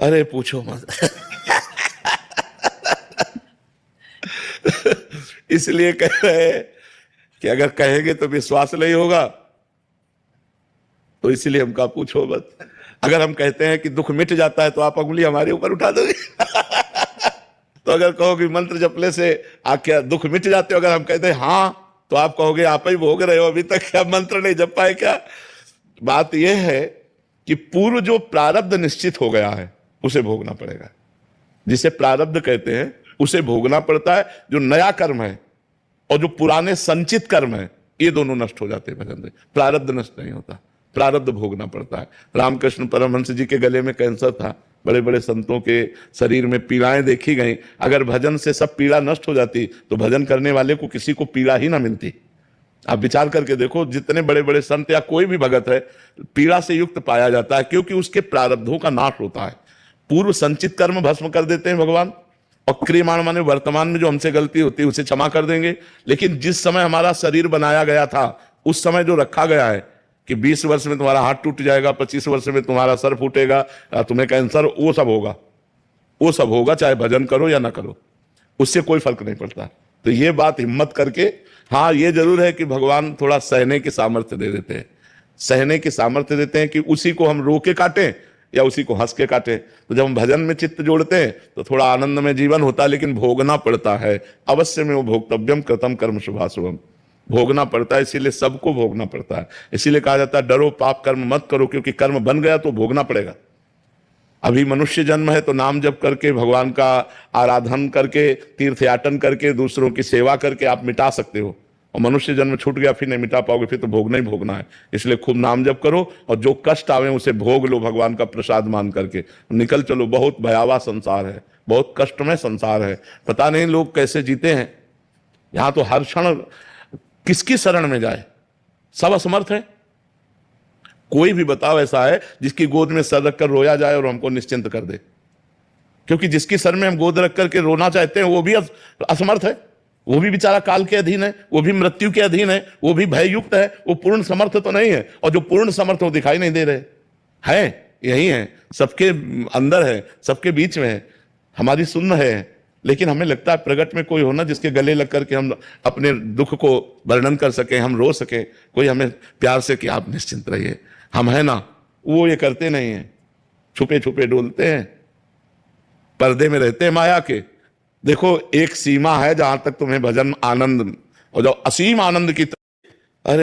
अरे पूछो मत। इसलिए कह रहे हैं कि अगर कहेंगे तो विश्वास नहीं होगा, तो इसलिए हम कहा पूछो मत। अगर हम कहते हैं कि दुख मिट जाता है तो आप अंगुली हमारे ऊपर उठा दोगे। तो अगर कहोगे मंत्र जपने से क्या दुख मिट जाते हो, अगर हम कहते हैं हाँ, तो आप कहोगे आप ही भोग रहे हो, अभी तक क्या मंत्र नहीं जप पाए क्या। बात यह है कि पूर्व जो प्रारब्ध निश्चित हो गया है उसे भोगना पड़ेगा। जिसे प्रारब्ध कहते हैं उसे भोगना पड़ता है। जो नया कर्म है और जो पुराने संचित कर्म है, ये दोनों नष्ट हो जाते हैं भजन से। प्रारब्ध नष्ट नहीं होता, प्रारब्ध भोगना पड़ता है। रामकृष्ण परमहंस जी के गले में कैंसर था, बड़े बड़े संतों के शरीर में पीड़ाएं देखी गई। अगर भजन से सब पीड़ा नष्ट हो जाती तो भजन करने वाले को किसी को पीड़ा ही ना मिलती। आप विचार करके देखो, जितने बड़े बड़े संत या कोई भी भगत है, पीड़ा से युक्त पाया जाता है, क्योंकि उसके प्रारब्धों का नाश होता है। पूर्व संचित कर्म भस्म कर देते हैं भगवान, और क्रियमाण माने वर्तमान में जो हमसे गलती होती है उसे क्षमा कर देंगे। लेकिन जिस समय हमारा शरीर बनाया गया था, उस समय जो रखा गया है कि 20 वर्ष में तुम्हारा हाथ टूट जाएगा, 25 वर्ष में तुम्हारा सर फूटेगा, तुम्हें कैंसर, वो सब होगा, वो सब होगा, चाहे भजन करो या ना करो, उससे कोई फर्क नहीं पड़ता। तो ये बात हिम्मत करके, हाँ ये जरूर है कि भगवान थोड़ा सहने की सामर्थ्य दे देते हैं, सहने की सामर्थ्य देते हैं कि उसी को हम रो के काटें या उसी को हंस के काटें। तो जब हम भजन में चित्त जोड़ते हैं तो थोड़ा आनंद में जीवन होता है, लेकिन भोगना पड़ता है अवश्य में। वो भोक्तव्यम कृतम कर्म शुभाशुभम, भोगना पड़ता है, इसीलिए सबको भोगना पड़ता है। इसीलिए कहा जाता है डरो पाप कर्म मत करो, क्योंकि कर्म बन गया तो भोगना पड़ेगा। अभी मनुष्य जन्म है तो नाम जप करके, भगवान का आराधन करके, तीर्थयाटन करके, दूसरों की सेवा करके आप मिटा सकते हो। और मनुष्य जन्म छूट गया फिर नहीं मिटा पाओगे, फिर तो भोगना ही भोगना है। इसलिए खूब नाम जप करो और जो कष्ट आवे उसे भोग लो, भगवान का प्रसाद मान करके निकल चलो। बहुत भयावह संसार है, बहुत कष्टमय संसार है, पता नहीं लोग कैसे जीते हैं। यहां तो हर क्षण किसकी शरण में जाए, सब असमर्थ है। कोई भी बताओ ऐसा है जिसकी गोद में सर रखकर रोया जाए और हमको निश्चिंत कर दे, क्योंकि जिसकी सर में हम गोद रख करके रोना चाहते हैं वो भी असमर्थ है, वो भी बेचारा काल के अधीन है, वो भी मृत्यु के अधीन है, वो भी भययुक्त है, वो पूर्ण समर्थ तो नहीं है। और जो पूर्ण समर्थ वो दिखाई नहीं दे रहे हैं, यही है, सबके अंदर है, सबके बीच में है, हमारी सुन्न है। लेकिन हमें लगता है प्रगट में कोई होना जिसके गले लग करके हम अपने दुख को वर्णन कर सके, हम रो सके, कोई हमें प्यार से कि आप निश्चिंत रहिए, हम है ना। वो ये करते नहीं है, छुपे छुपे डोलते हैं, पर्दे में रहते हैं माया के। देखो एक सीमा है जहां तक तुम्हें भजन आनंद, और जो असीम आनंद की